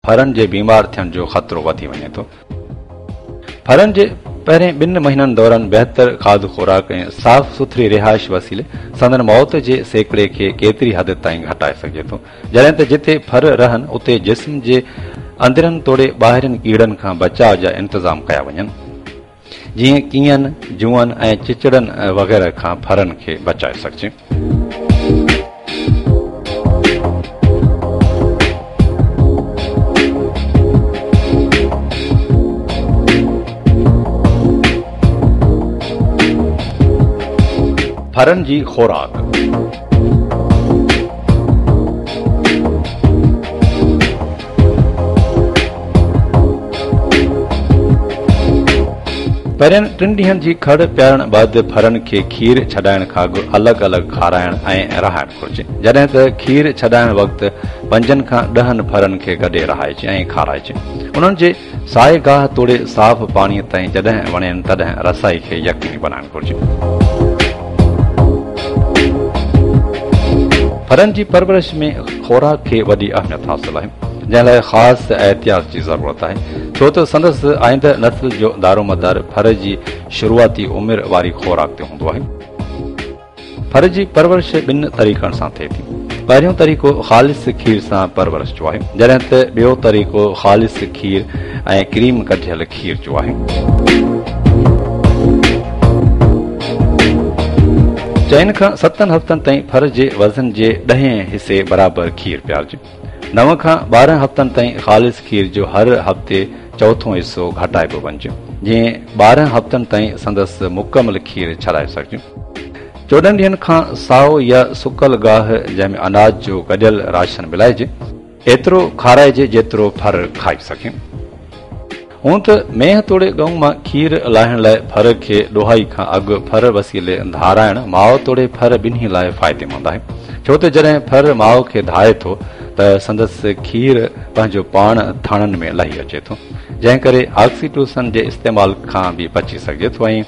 फरनि जे बीमार थियण जो ख़तरो वधी वञे थो। फरनि जे पहिरें 2 महीननि दौरान बहितर खाध खुराक ऐं साफ़ सुथरी रिहाइश वसीले संदन मौत जे सेकड़े खे केतिरी हद ताईं घटाए सघे थो, जॾहिं त जिथे फर रहनि उते जिस्म जे अंदरनि तोड़े ॿाहिरिन कीड़नि खां बचाव जा इंतज़ाम कया वञनि, जीअं कीअनि, जूअनि ऐं चिचड़नि वग़ैरह खां फरनि खे बचाए सघिजे। फरनि जी खुराक। पहिरियनि 3 ॾींहनि जी खड़ पियारण बैदि फरनि खे खीर छॾाइण खां अॻु अलॻि अलॻि खाराइण ऐं रहाइण घुरिजे, जॾहिं त खीर छॾाइण वक़्तु 5 खां 10 फरनि खे गॾे रहाइजे ऐं खाराइजे। उन्हनि जे साए गाह तोड़े साफ़ पाणीअ ताईं जॾहिं वणेनि तॾहिं रसाई खे यकीनी बनाइण घुरिजे। फरनि जी परवरिश में खुराक खे वॾी अहमियत हासिल आहे, जंहिं लाइ ख़ासि एहतियात जी ज़रूरत आहे, छो त संदसि आईंदह नस्ल जो दारोमदार फर जी शुरूआती उमिरि वारी खुराक ते हूंदो आहे। फर जी परवरिश 2 तरीक़नि सां थिए थी। पहिरियों तरीक़ो ख़ालिस खीर सां परवरिश जो आहे, जॾहिं त ॿियो तरीक़ो ख़ालिस खीर ऐं क्रीम कढियल खीर जो आहे। 4 खां 7 हफ़्तनि ताईं फर जे वज़न जे 10 हिसे बराबरि खीर पियारिजे। 9 खां 12 हफ़्तनि ताईं ख़ालिस खीर जो हर हफ़्ते चौथों हिसो घटाइबो वञिजे, जीअं 12 हफ़्तनि ताईं संदसि मुकमल खीर छॾाए सघिजे। 14 ॾींहनि खां साओ या सुकल गाह जंहिंमें अनाज जो गॾियल राशन मिलाइजे, एतिरो खाराइजे जेतिरो फर खाई सघे। हूं त मेह तोड़े गऊं मां खीर लाहिण लाइ फर खे ॾोहाई खां अॻु फर वसीले धाराइण माओ तोड़े फर ॿिन्ही लाइ फ़ाइदेमंद आहे, छो त जॾहिं फर माओ खे धाए थो त संदसि खीर पंहिंजो पाण थाणनि में लही अचे थो, जंहिं करे ऑक्सीटोसिन जे इस्तेमाल खां बि बची सघिजे थो ऐं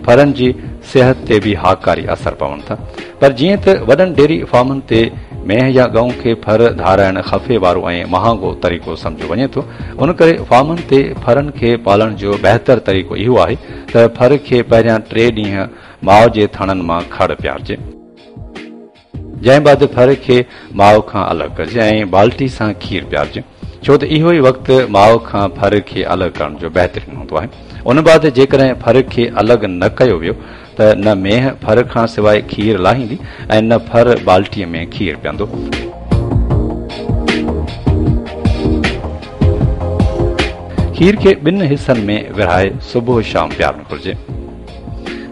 फरनि जी सिहत ते बि हाकारी असर पवनि था। पर जीअं त वॾनि डेयरी फार्मनि ते मेह या गऊं खे फर धाराइण ख़फ़े वारो ऐं महांगो तरीक़ो सम्झो वञे थो, उन करे फार्मनि ते फरनि खे पालण जो बहितर तरीक़ो इहो आहे त फर खे पहिरियां 3 ॾींहं माउ जे थणनि मां खड़ पियारिजे, जंहिं बैदि फर खे माउ खां अलॻि कजे ऐं बाल्टी सां खीर पियारिजे, छो त इहो ई वक़्तु माउ खां फर खे अलॻि करण जो बहितरीन हूंदो आहे। उन बैदि जेकॾहिं फर खे अलॻि न कयो वियो त न मेह फर खां सवाइ खीर लाहींदी ऐं न फर बाल्टीअ में खीर पीअंदो। खीर खे 2 हिसनि में विरहाए सुबुह शाम पियारणु घुरिजे।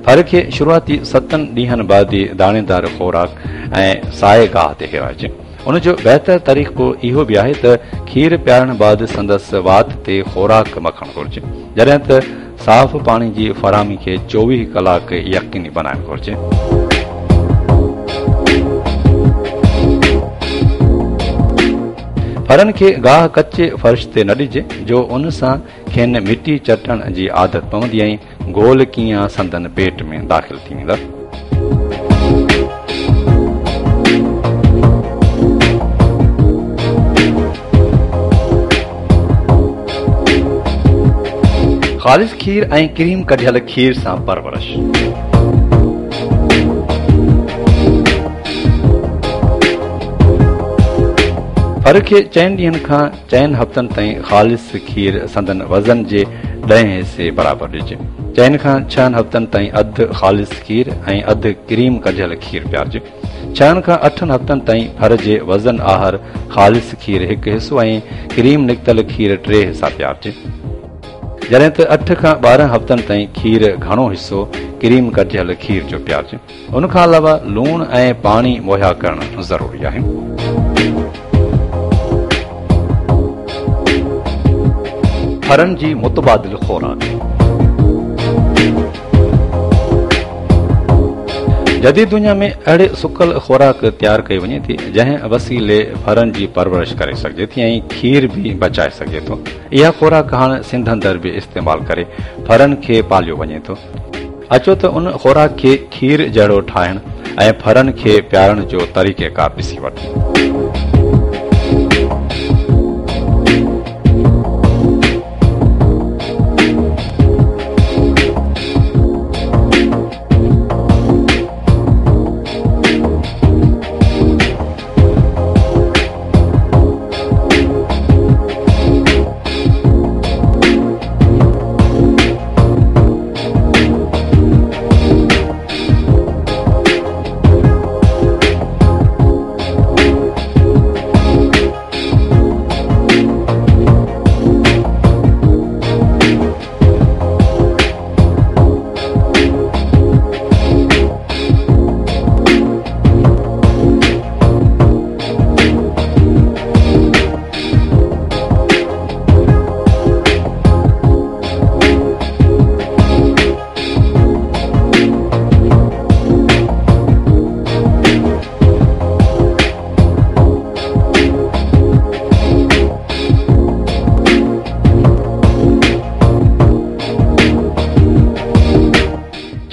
फर खे शुरूआती 7 ॾींहनि बैदि दाणेदार खुराक ऐं साए गाह ते हिराइजे। उन जो बहितर तरीक़ो इहो बि आहे त खीर पियारण बैदि संदसि वात ते खुराक मखणु घुरिजे, जॾहिं त साफ़ पाणी जी फराहमी खे 24 कलाक यकीनी बनाइण घुरिजे। फरनि खे गाह कचे फर्श ते न ॾिजे, जो उन सां खेनि मिटी चटण जी आदत पवंदी ऐं गोल कीअं संदन पेट में दाख़िल थी वेंदा। ख़ालिस खीर ऐं क्रीम कढियल खीर सां परवरिश। फर खे 4 ॾींहनि खां 4 हफ़्तनि ताईं ख़ालिस खीर संदन वज़न जे 10 हिसे बराबरि ॾिजे। 4 खां 6 हफ़्तनि ताईं अधु ख़ालिस खीर ऐं अधु क्रीम कढियल खीर पियारिजे। 6 खां 8 हफ़्तनि ताईं फर जे वज़न आहार ख़ालिस खीर 1 हिसो ऐं क्रीम निकितल खीर 3 हिसा पियारिजे, जॾहिं त 8 खां 12 हफ़्तनि ताईं खीर घणो हिसो क्रीम कढियल खीर जो पियारिजे। उन खां अलावा लूण ऐं पाणी मुहैया करणु ज़रूरी आहे। फरनि जी मुतबादिल खुराक। जदीद दुनिया में अहिड़े सुकल खुराक तयारु कई वञे थी जंहिं वसीले फरनि जी परवरिश करे सघिजे थी ऐं खीर बि बचाए सघे थो। इहा खुराक हाणे सिंध अंदरि बि इस्तेमालु करे फरनि खे पालियो वञे थो। अचो त उन खुराक खे खीर जहिड़ो ठाहिण ऐं फरनि खे पियारण जो तरीक़ेकार ॾिसी वठूं।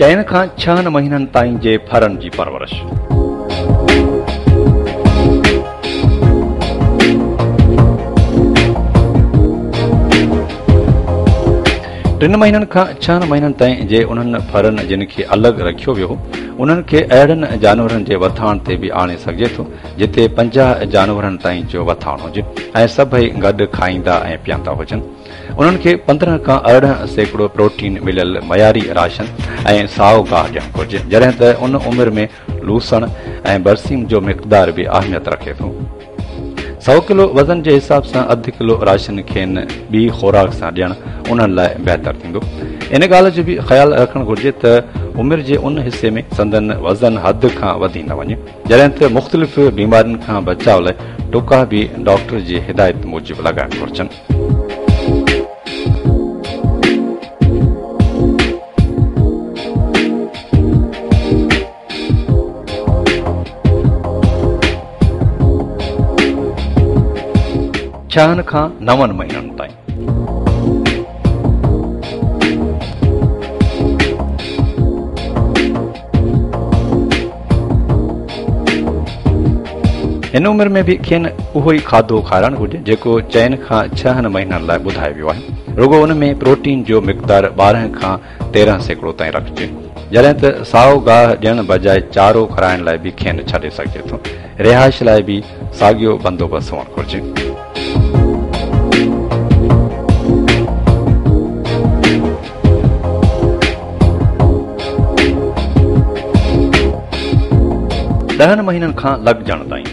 4 खां 6 महीननि ताईं जे फरनि जी परवरिश। 3 महीननि खां 6 महीननि ताईं जे उन्हनि फरनि जिन खे अलॻि रखियो वियो हो उन्हनि खे अहिड़नि जानवरनि जे वथाण ते बि आणे सघिजे थो जिते 50 जानवरनि ताईं जो वथाण हुजे ऐं सभई गॾु खाईंदा ऐं पीअंदा हुजनि। उन्हनि खे 15 खां 18% प्रोटीन मिलियल मयारी राशन ऐं साओ गाह ॾियणु घुरिजे, जॾहिं त उन उमिरि में लूसण ऐं बरसीम जो मिक़दार बि अहमियत रखे थो। 100 किलो वज़न जे हिसाब सां 1/2 किलो राशन खेनि ॿी खुराक सां ॾियणु उन्हनि लाइ बहितर थींदो। इन ॻाल्हि जो बि ख़्यालु रखणु घुरिजे त उमिरि जे उन हिसे में संदन वज़न हद खां वधी न वञे, जॾहिं त मुख़्तलिफ़ बीमारियुनि खां बचाव लाइ टुका बि डॉक्टर जी हिदायत मूजिबि लॻाइणु घुरिजनि। छहनि खां 9 महीननि ताईं। हिन उमिरि में बि खेनि उहो ई खाधो खाराइणु घुरिजे जेको 4 खां 6 महीननि लाइ ॿुधायो वियो आहे। रुगो उन में प्रोटीन जो मिक़दार 12 खां 13% ताईं रखिजे, जॾहिं त साओ गाह ॾियण बजाए चारो खाराइण लाइ बि खेनि छॾे सघिजे थो। रिहाइश लाइ बि साॻियो बंदोबस्तु हुअणु घुरिजे। ॾहनि महीननि खां लॻजण ताईं।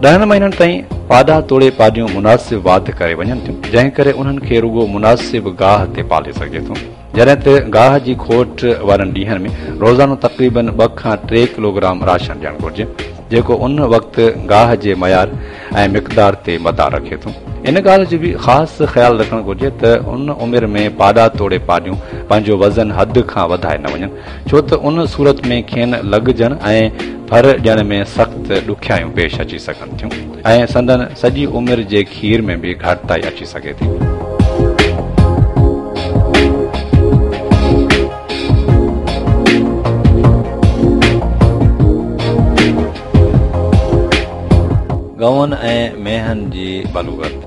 ॾहनि महीननि ताईं पाॾा तोड़े पाॾियूं मुनासिब वाध करे वञनि थियूं, जंहिं करे उन्हनि खे रुगो मुनासिब गाह ते पाले सघे थो, जॾहिं त गाह जी खोट वारनि ॾींहंनि में रोज़ानो तक़रीबन 2 खां 3 किलोग्राम राशन ॾियणु घुरिजे, जेको उन वक़्तु गाह जे मयार ऐं मिक़दार ते मदार रखे थो। इन ॻाल्हि जो बि ख़ासि ख़्यालु रखणु घुरिजे त उन उमिरि में पाॾा तोड़े पाॾियूं पंहिंजो वज़न हद खां वधाए न वञनि, छो त उन सूरत में खेनि लॻजण ऐं फर ॾियण में सख़्तु ॾुखियायूं पेश अची सघनि थियूं ऐं संदन सॼी उमिरि जे खीर में बि घटिताई अची सघे थी। गऊंनि ऐं मेहनि जी बलूगत।